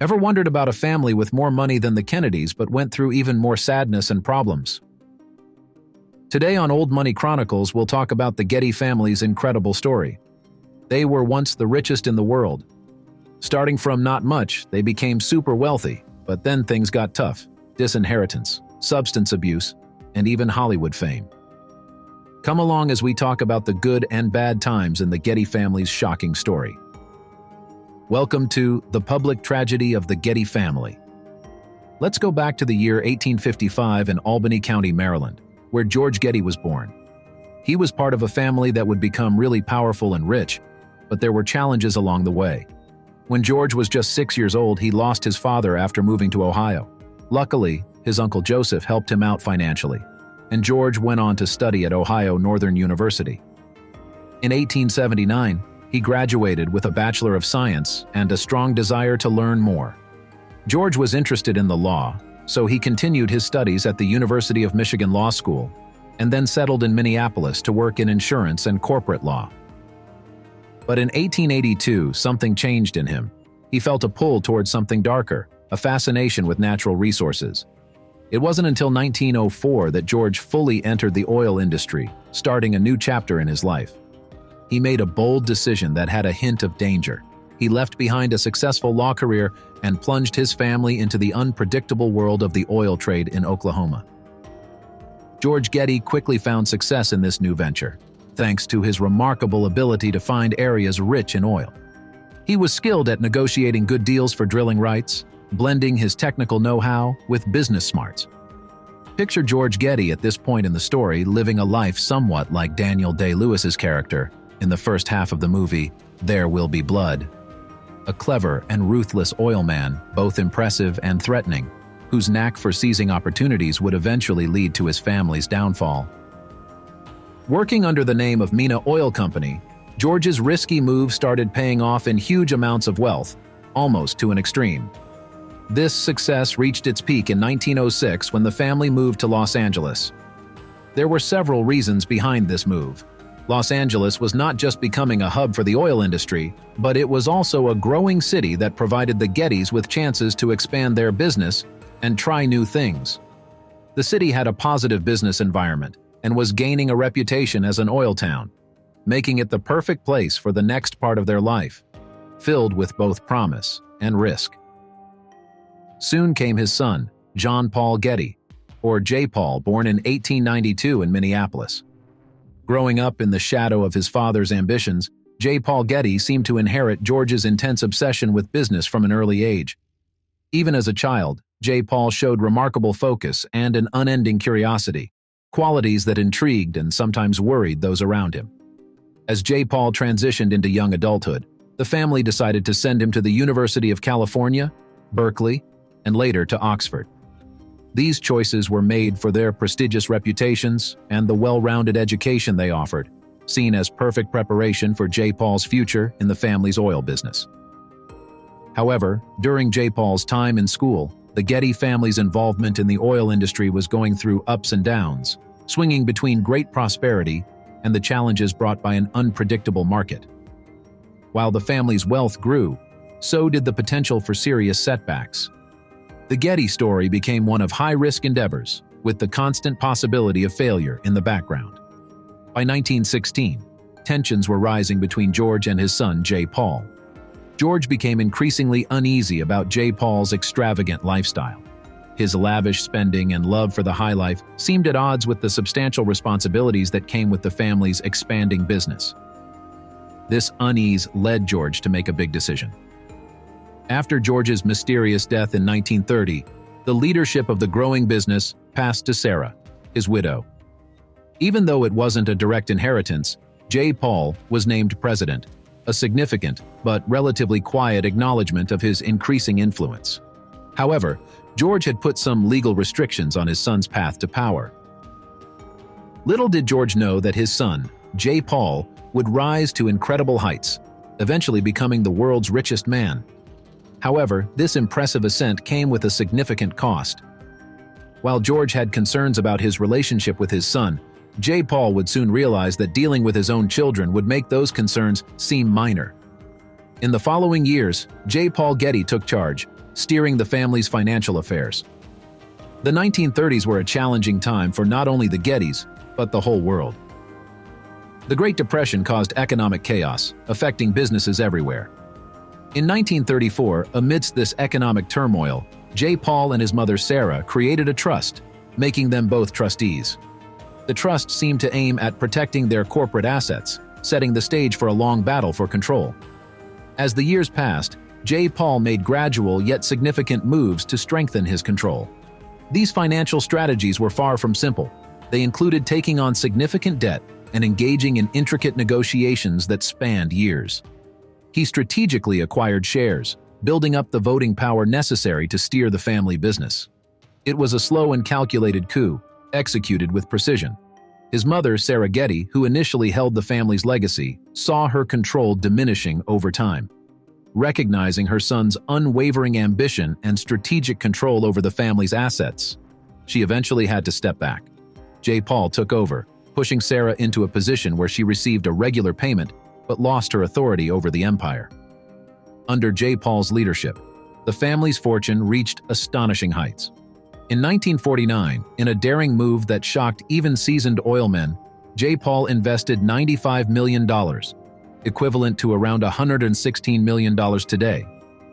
Ever wondered about a family with more money than the Kennedys but went through even more sadness and problems? Today on Old Money Chronicles, we'll talk about the Getty family's incredible story. They were once the richest in the world. Starting from not much, they became super wealthy, but then things got tough. Disinheritance, substance abuse, and even Hollywood fame. Come along as we talk about the good and bad times in the Getty family's shocking story. Welcome to The Public Tragedy of the Getty Family. Let's go back to the year 1855 in Albany County, Maryland, where George Getty was born. He was part of a family that would become really powerful and rich, but there were challenges along the way. When George was just 6 years old, he lost his father after moving to Ohio. Luckily, his uncle Joseph helped him out financially, and George went on to study at Ohio Northern University. In 1879, he graduated with a Bachelor of Science and a strong desire to learn more. George was interested in the law, so he continued his studies at the University of Michigan Law School and then settled in Minneapolis to work in insurance and corporate law. But in 1882, something changed in him. He felt a pull towards something darker, a fascination with natural resources. It wasn't until 1904 that George fully entered the oil industry, starting a new chapter in his life. He made a bold decision that had a hint of danger. He left behind a successful law career and plunged his family into the unpredictable world of the oil trade in Oklahoma. George Getty quickly found success in this new venture, thanks to his remarkable ability to find areas rich in oil. He was skilled at negotiating good deals for drilling rights, blending his technical know-how with business smarts. Picture George Getty at this point in the story living a life somewhat like Daniel Day-Lewis's character in the first half of the movie, There Will Be Blood. A clever and ruthless oil man, both impressive and threatening, whose knack for seizing opportunities would eventually lead to his family's downfall. Working under the name of Mina Oil Company, George's risky move started paying off in huge amounts of wealth, almost to an extreme. This success reached its peak in 1906 when the family moved to Los Angeles. There were several reasons behind this move. Los Angeles was not just becoming a hub for the oil industry, but it was also a growing city that provided the Gettys with chances to expand their business and try new things. The city had a positive business environment and was gaining a reputation as an oil town, making it the perfect place for the next part of their life, filled with both promise and risk. Soon came his son, John Paul Getty, or J. Paul, born in 1892 in Minneapolis. Growing up in the shadow of his father's ambitions, J. Paul Getty seemed to inherit George's intense obsession with business from an early age. Even as a child, J. Paul showed remarkable focus and an unending curiosity, qualities that intrigued and sometimes worried those around him. As J. Paul transitioned into young adulthood, the family decided to send him to the University of California, Berkeley, and later to Oxford. These choices were made for their prestigious reputations and the well-rounded education they offered, seen as perfect preparation for J. Paul's future in the family's oil business. However, during J. Paul's time in school, the Getty family's involvement in the oil industry was going through ups and downs, swinging between great prosperity and the challenges brought by an unpredictable market. While the family's wealth grew, so did the potential for serious setbacks. The Getty story became one of high-risk endeavors, with the constant possibility of failure in the background. By 1916, tensions were rising between George and his son, J. Paul. George became increasingly uneasy about J. Paul's extravagant lifestyle. His lavish spending and love for the high life seemed at odds with the substantial responsibilities that came with the family's expanding business. This unease led George to make a big decision. After George's mysterious death in 1930, the leadership of the growing business passed to Sarah, his widow. Even though it wasn't a direct inheritance, J. Paul was named president, a significant but relatively quiet acknowledgement of his increasing influence. However, George had put some legal restrictions on his son's path to power. Little did George know that his son, J. Paul, would rise to incredible heights, eventually becoming the world's richest man. However, this impressive ascent came with a significant cost. While George had concerns about his relationship with his son, J. Paul would soon realize that dealing with his own children would make those concerns seem minor. In the following years, J. Paul Getty took charge, steering the family's financial affairs. The 1930s were a challenging time for not only the Gettys, but the whole world. The Great Depression caused economic chaos, affecting businesses everywhere. In 1934, amidst this economic turmoil, J. Paul and his mother Sarah created a trust, making them both trustees. The trust seemed to aim at protecting their corporate assets, setting the stage for a long battle for control. As the years passed, J. Paul made gradual yet significant moves to strengthen his control. These financial strategies were far from simple. They included taking on significant debt and engaging in intricate negotiations that spanned years. He strategically acquired shares, building up the voting power necessary to steer the family business. It was a slow and calculated coup, executed with precision. His mother, Sarah Getty, who initially held the family's legacy, saw her control diminishing over time. Recognizing her son's unwavering ambition and strategic control over the family's assets, she eventually had to step back. J. Paul took over, pushing Sarah into a position where she received a regular payment but lost her authority over the empire. Under J. Paul's leadership, the family's fortune reached astonishing heights. In 1949, in a daring move that shocked even seasoned oilmen, J. Paul invested $95 million, equivalent to around $116 million today,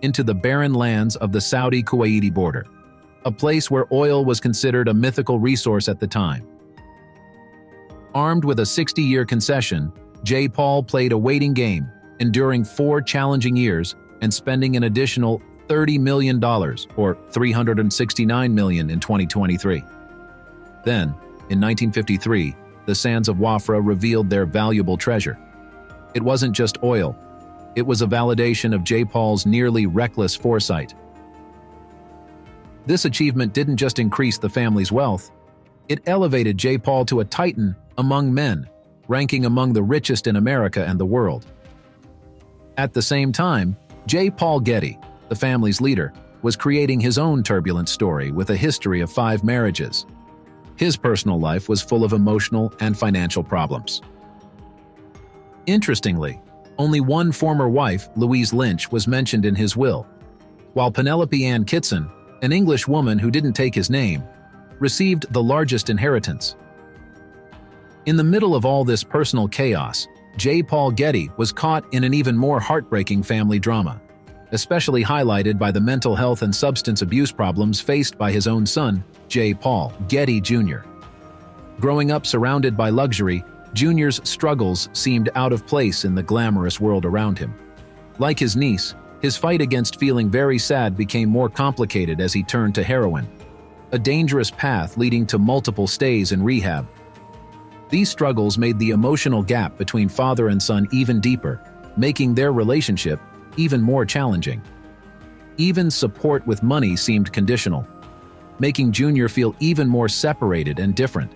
into the barren lands of the Saudi-Kuwaiti border, a place where oil was considered a mythical resource at the time. Armed with a 60-year concession, J. Paul played a waiting game, enduring 4 challenging years and spending an additional $30 million, or $369 million in 2023. Then, in 1953, the sands of Wafra revealed their valuable treasure. It wasn't just oil. It was a validation of J. Paul's nearly reckless foresight. This achievement didn't just increase the family's wealth, it elevated J. Paul to a titan among men, ranking among the richest in America and the world. At the same time, J. Paul Getty, the family's leader, was creating his own turbulent story with a history of 5 marriages. His personal life was full of emotional and financial problems. Interestingly, only one former wife, Louise Lynch, was mentioned in his will, while Penelope Ann Kitson, an English woman who didn't take his name, received the largest inheritance. In the middle of all this personal chaos, J. Paul Getty was caught in an even more heartbreaking family drama, especially highlighted by the mental health and substance abuse problems faced by his own son, J. Paul Getty Jr. Growing up surrounded by luxury, Jr.'s struggles seemed out of place in the glamorous world around him. Like his niece, his fight against feeling very sad became more complicated as he turned to heroin, a dangerous path leading to multiple stays in rehab. These struggles made the emotional gap between father and son even deeper, making their relationship even more challenging. Even support with money seemed conditional, making Jr. feel even more separated and different.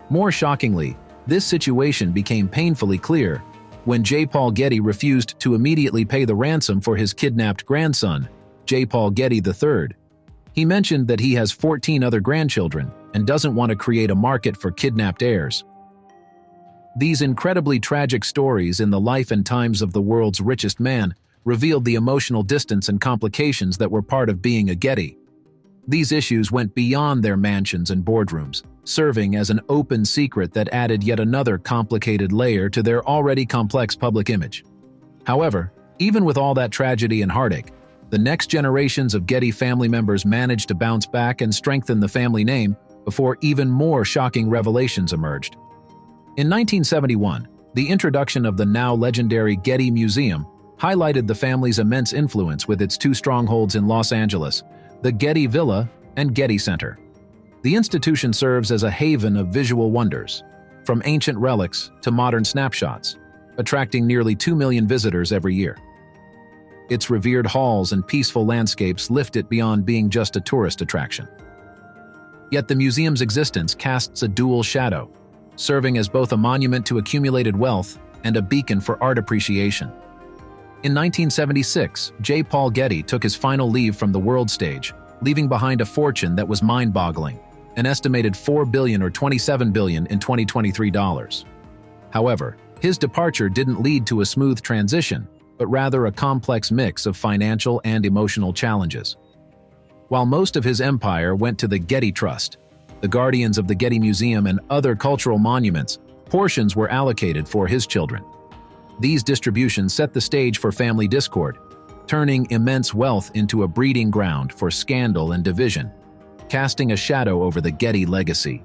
More shockingly, this situation became painfully clear when J. Paul Getty refused to immediately pay the ransom for his kidnapped grandson, J. Paul Getty III. He mentioned that he has 14 other grandchildren and doesn't want to create a market for kidnapped heirs. These incredibly tragic stories in the life and times of the world's richest man revealed the emotional distance and complications that were part of being a Getty. These issues went beyond their mansions and boardrooms, serving as an open secret that added yet another complicated layer to their already complex public image. However, even with all that tragedy and heartache, the next generations of Getty family members managed to bounce back and strengthen the family name before even more shocking revelations emerged. In 1971, the introduction of the now legendary Getty Museum highlighted the family's immense influence with its 2 strongholds in Los Angeles, the Getty Villa and Getty Center. The institution serves as a haven of visual wonders, from ancient relics to modern snapshots, attracting nearly 2 million visitors every year. Its revered halls and peaceful landscapes lift it beyond being just a tourist attraction. Yet the museum's existence casts a dual shadow, serving as both a monument to accumulated wealth and a beacon for art appreciation. In 1976, J. Paul Getty took his final leave from the world stage, leaving behind a fortune that was mind-boggling, an estimated $4 billion or $27 billion in 2023 dollars. However, his departure didn't lead to a smooth transition, but rather a complex mix of financial and emotional challenges. While most of his empire went to the Getty Trust, the guardians of the Getty Museum and other cultural monuments, portions were allocated for his children. These distributions set the stage for family discord, turning immense wealth into a breeding ground for scandal and division, casting a shadow over the Getty legacy.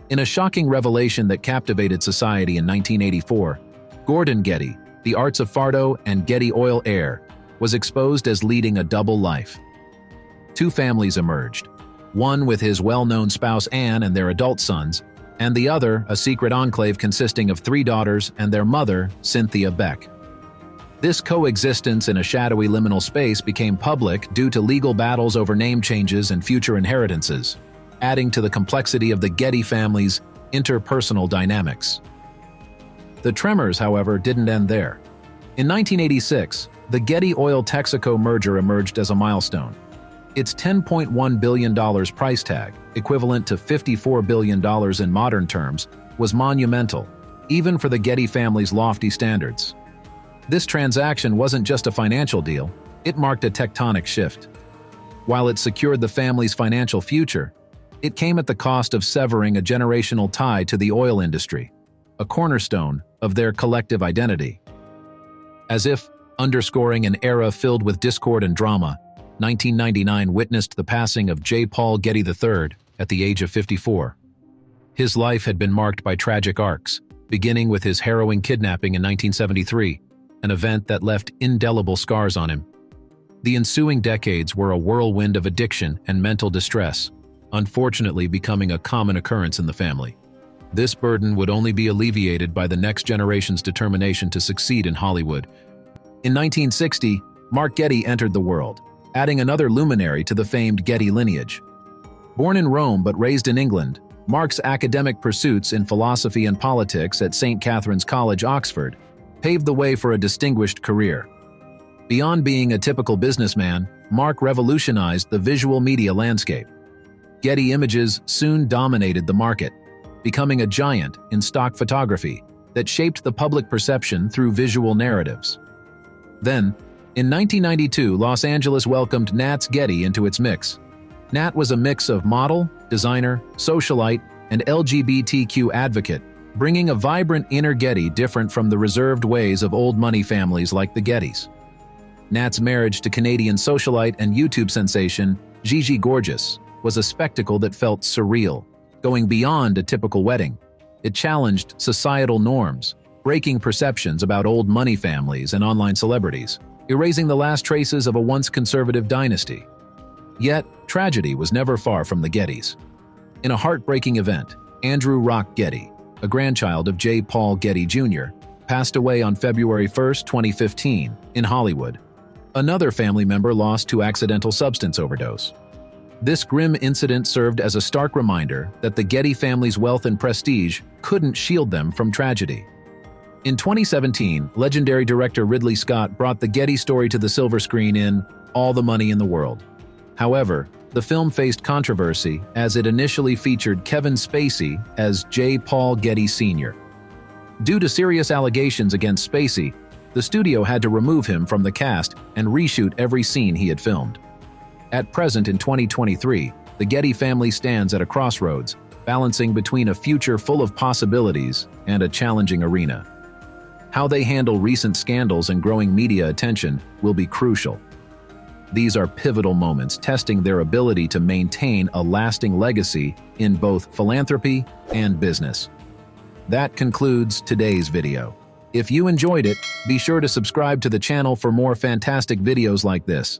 In a shocking revelation that captivated society in 1984, Gordon Getty, the Arts of Fardo and Getty Oil heir, was exposed as leading a double life. Two families emerged, one with his well-known spouse Anne and their adult sons, and the other a secret enclave consisting of 3 daughters and their mother, Cynthia Beck. This coexistence in a shadowy liminal space became public due to legal battles over name changes and future inheritances, adding to the complexity of the Getty family's interpersonal dynamics. The tremors, however, didn't end there. In 1986, the Getty Oil-Texaco merger emerged as a milestone. Its $10.1 billion price tag, equivalent to $54 billion in modern terms, was monumental, even for the Getty family's lofty standards. This transaction wasn't just a financial deal, it marked a tectonic shift. While it secured the family's financial future, it came at the cost of severing a generational tie to the oil industry, a cornerstone of their collective identity. As if underscoring an era filled with discord and drama, 1999 witnessed the passing of J. Paul Getty III at the age of 54. His life had been marked by tragic arcs, beginning with his harrowing kidnapping in 1973, an event that left indelible scars on him. The ensuing decades were a whirlwind of addiction and mental distress, unfortunately becoming a common occurrence in the family. This burden would only be alleviated by the next generation's determination to succeed in Hollywood. In 1960, Mark Getty entered the world, adding another luminary to the famed Getty lineage. Born in Rome but raised in England, Mark's academic pursuits in philosophy and politics at St. Catherine's College, Oxford, paved the way for a distinguished career. Beyond being a typical businessman, Mark revolutionized the visual media landscape. Getty Images soon dominated the market, becoming a giant in stock photography that shaped the public perception through visual narratives. Then, in 1992, Los Angeles welcomed Nat's Getty into its mix. Nat was a mix of model, designer, socialite, and LGBTQ advocate, bringing a vibrant inner Getty different from the reserved ways of old money families like the Gettys. Nat's marriage to Canadian socialite and YouTube sensation Gigi Gorgeous was a spectacle that felt surreal, going beyond a typical wedding. It challenged societal norms, breaking perceptions about old money families and online celebrities, erasing the last traces of a once conservative dynasty. Yet, tragedy was never far from the Gettys. In a heartbreaking event, Andrew Rock Getty, a grandchild of J. Paul Getty Jr., passed away on February 1, 2015, in Hollywood. Another family member lost to accidental substance overdose. This grim incident served as a stark reminder that the Getty family's wealth and prestige couldn't shield them from tragedy. In 2017, legendary director Ridley Scott brought the Getty story to the silver screen in All the Money in the World. However, the film faced controversy as it initially featured Kevin Spacey as J. Paul Getty Sr. Due to serious allegations against Spacey, the studio had to remove him from the cast and reshoot every scene he had filmed. At present in 2023, the Getty family stands at a crossroads, balancing between a future full of possibilities and a challenging arena. How they handle recent scandals and growing media attention will be crucial. These are pivotal moments testing their ability to maintain a lasting legacy in both philanthropy and business. That concludes today's video. If you enjoyed it, be sure to subscribe to the channel for more fantastic videos like this.